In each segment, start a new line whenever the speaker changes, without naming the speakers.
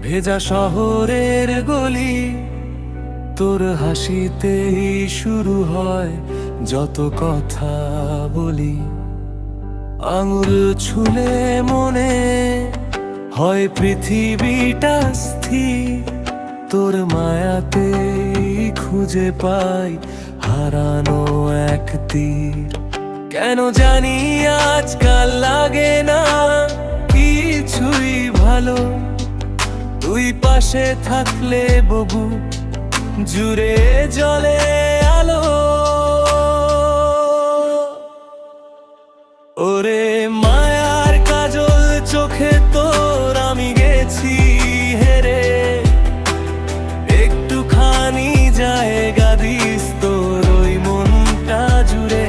ভেজা শহরের গলি, তোর হাসিতেই শুরু হয় যত কথা বলি। আঙুল ছুলে মনে হয় পৃথিবীটা স্থির, তোর মায়াতেই খুঁজে পাই হারানো এক তীর। কেন জানি আজকাল লাগে না কিছুই ভালো, তুই পাশে থাকলে বহু জুড়ে জ্বলে আলো। ওরে মায়ার কাজল চোখে তোর আমি গেছি হেরে, একটুখানি জায়গা দিস তোর ওই মনটা জুড়ে।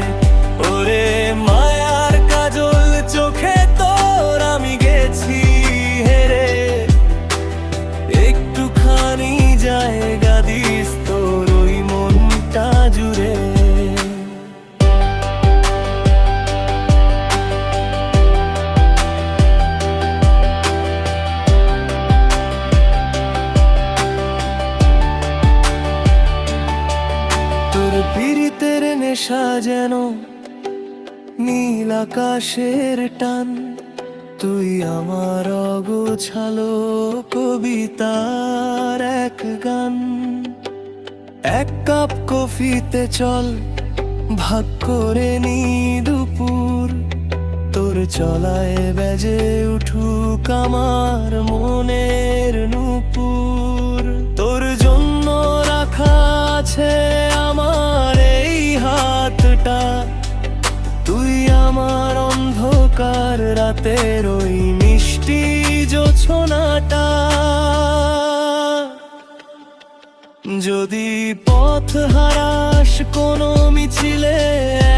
ওরে মায়ার কাজল চোখে তোর আমি গেছি হেরে, একটুখানি জায়গা দিস তোর ওই মনটা জুড়ে। তোর পীড়িতের নেশা যেন নীল আকাশের টান, তুই আমার অগোছালো কবিতার এক গান। এক কাপ কফিতে চল ভাগ করে নি দুপুর, তোর চলায় বেজে উঠুক আমার মনের নূপুর। তোর জন্য রাখা আছে আমার এই হাতটা, তুই আমার অন্ধকার রাতের ওই মিষ্টি জোছনাটা। যদি পথ হারাস কোনো মিছিলে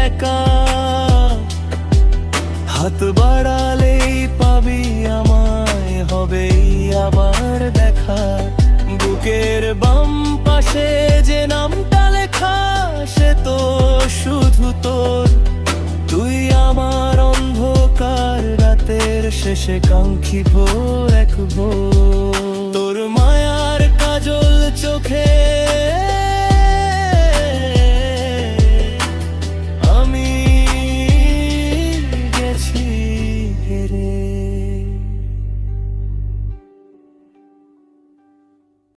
একা, হাত বাড়ালেই পাবি আমায়, হবেই আবার দেখা। বুকের বাম পাশে যে নামটা লেখা সে তো শুধু তোর, তুই আমার অন্ধকার রাতের শেষে কাঙ্ক্ষী ভোর এক ভোর।